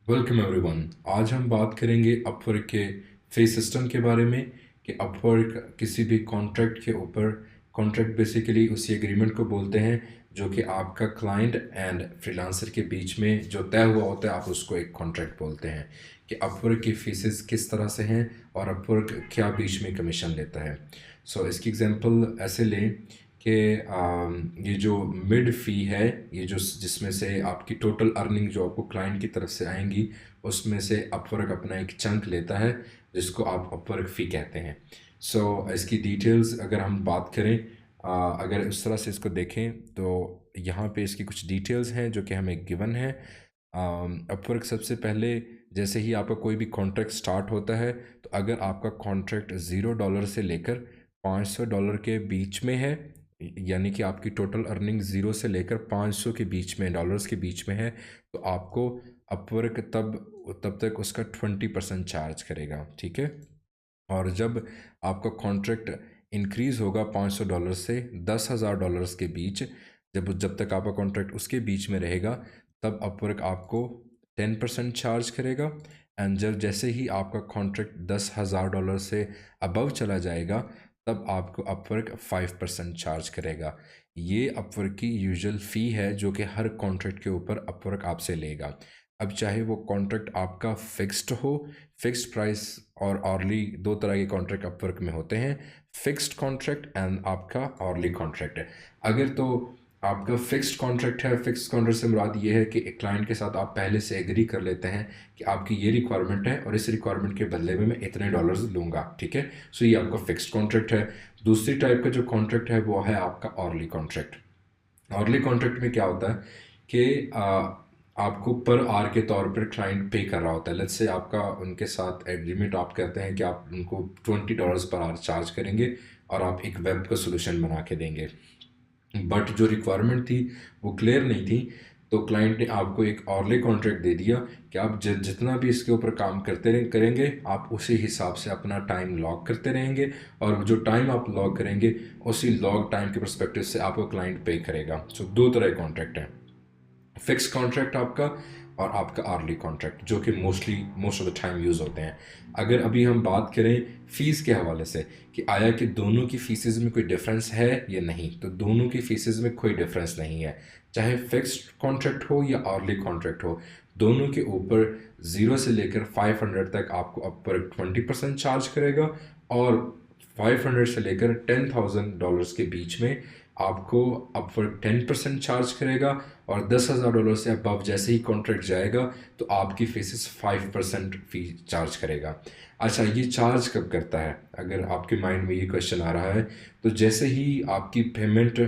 Welcome everyone. आज हम बात करेंगे अपवर्क के फीस सिस्टम के बारे में कि अपवर्क किसी भी कॉन्ट्रैक्ट के ऊपर, कॉन्ट्रैक्ट बेसिकली उसी एग्रीमेंट को बोलते हैं जो कि आपका क्लाइंट एंड फ्रीलांसर के बीच में जो तय हुआ होता है, आप उसको एक कॉन्ट्रैक्ट बोलते हैं कि अपवर्क की फीसेस किस तरह से हैं और अपवर्क क्या बीच में कमीशन लेता है। इसकी एग्जांपल ऐसे लें कि ये जो मिड फ़ी है, ये जो जिसमें से आपकी टोटल अर्निंग जो आपको क्लाइंट की तरफ से आएंगी उसमें से अपवर्क अपना एक चंक लेता है जिसको आप अपवर्क फ़ी कहते हैं। इसकी डिटेल्स अगर हम बात करें, अगर उस तरह से इसको देखें तो यहाँ पे इसकी कुछ डिटेल्स हैं जो कि हमें गिवन है। अपवर्क सबसे पहले जैसे ही आपका कोई भी कॉन्ट्रैक्ट स्टार्ट होता है, तो अगर आपका कॉन्ट्रैक्ट $0 से लेकर $500 के बीच में है, यानी कि आपकी टोटल अर्निंग 0 से लेकर 500 के बीच में, डॉलर्स के बीच में है, तो आपको अपवर्क तब तक उसका 20% चार्ज करेगा। ठीक है। और जब आपका कॉन्ट्रैक्ट इंक्रीज़ होगा $500 से $10,000 के बीच, जब तक आपका कॉन्ट्रैक्ट उसके बीच में रहेगा, तब अपवर्क आपको 10% चार्ज करेगा। एंड जब जैसे ही आपका कॉन्ट्रैक्ट $10,000 से अबव चला जाएगा, तब आपको अपवर्क 5% चार्ज करेगा। ये अपवर्क की यूजुअल फ़ी है जो कि हर कॉन्ट्रैक्ट के ऊपर अपवर्क आपसे लेगा। अब चाहे वो कॉन्ट्रैक्ट आपका फिक्स्ड हो, फिक्स्ड प्राइस और ऑर्ली दो तरह के कॉन्ट्रैक्ट अपवर्क में होते हैं, फिक्स्ड कॉन्ट्रैक्ट एंड आपका ऑर्ली कॉन्ट्रैक्ट है। अगर तो आपका फिक्स्ड कॉन्ट्रैक्ट है, फिक्स्ड कॉन्ट्रैक्ट से मुराद ये है कि एक क्लाइंट के साथ आप पहले से एग्री कर लेते हैं कि आपकी ये रिक्वायरमेंट है और इस रिक्वायरमेंट के बदले में मैं इतने डॉलर्स लूँगा। ठीक है। ये आपका फिक्स्ड कॉन्ट्रैक्ट है। दूसरी टाइप का जो कॉन्ट्रैक्ट है वो है आपका ऑर्ली कॉन्ट्रैक्ट। ऑर्ली कॉन्ट्रैक्ट में क्या होता है कि आपको पर आर के तौर पर क्लाइंट पे कर रहा होता है। लेट्स से आपका उनके साथ एग्रीमेंट, आप कहते हैं कि आप उनको $20 पर आवर चार्ज करेंगे और आप एक वेब का सोल्यूशन बना के देंगे। बट जो रिक्वायरमेंट थी वो क्लियर नहीं थी, तो क्लाइंट ने आपको एक ऑर्ली कॉन्ट्रैक्ट दे दिया कि आप जितना भी इसके ऊपर काम करेंगे, आप उसी हिसाब से अपना टाइम लॉग करते रहेंगे और जो टाइम आप लॉग करेंगे उसी लॉग टाइम के परस्पेक्टिव से आपको क्लाइंट पे करेगा। दो तरह के कॉन्ट्रैक्ट हैं, फिक्स कॉन्ट्रैक्ट आपका और आपका आर्ली कॉन्ट्रैक्ट, जो कि most of the time use होते हैं। अगर अभी हम बात करें फ़ीस के हवाले से कि आया कि दोनों की फ़ीसेस में कोई डिफरेंस है या नहीं, तो दोनों की फ़ीसेस में कोई डिफरेंस नहीं है। चाहे फिक्स्ड कॉन्ट्रैक्ट हो या आर्ली कॉन्ट्रैक्ट हो, दोनों के ऊपर 0 से लेकर 500 तक आपको अपर 20% चार्ज करेगा और 500 से लेकर $10,000 के बीच में आपको अपवर्क 10% चार्ज करेगा और $10,000 से अबव जैसे ही कॉन्ट्रैक्ट जाएगा तो आपकी फीसेस 5% फ़ी चार्ज करेगा। अच्छा, ये चार्ज कब करता है? अगर आपके माइंड में ये क्वेश्चन आ रहा है, तो जैसे ही आपकी पेमेंट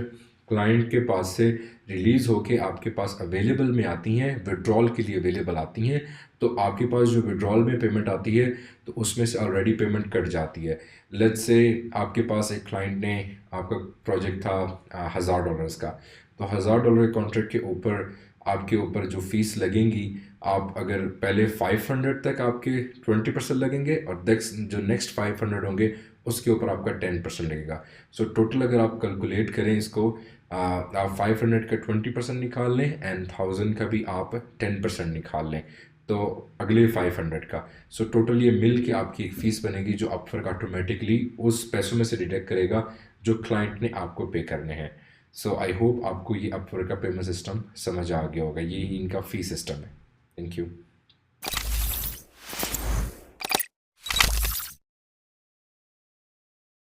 क्लाइंट के पास से रिलीज़ होके आपके पास अवेलेबल में आती हैं, विड्रॉल के लिए अवेलेबल आती हैं, तो आपके पास जो विड्रॉल में पेमेंट आती है तो उसमें से ऑलरेडी पेमेंट कट जाती है। लेट्स से आपके पास एक क्लाइंट ने, आपका प्रोजेक्ट था $1,000 का, तो $1,000 के कॉन्ट्रैक्ट के ऊपर आपके ऊपर जो फ़ीस लगेंगी, आप अगर पहले 500 तक आपके 20% लगेंगे और नेक्स्ट 500 होंगे उसके ऊपर आपका 10% लगेगा। टोटल अगर आप कैलकुलेट करें इसको, आप 500 का 20% निकाल लें एंड 1000 का भी आप 10% निकाल लें, तो अगले 500 का, टोटल ये मिल के आपकी एक फ़ीस बनेगी जो अपवर्क ऑटोमेटिकली उस पैसों में से डिडक्ट करेगा जो क्लाइंट ने आपको पे करने हैं। आई होप आपको ये अपवर्क का पेमेंट सिस्टम समझ आ गया होगा। ये इनका फ़ी सिस्टम है। Thank you.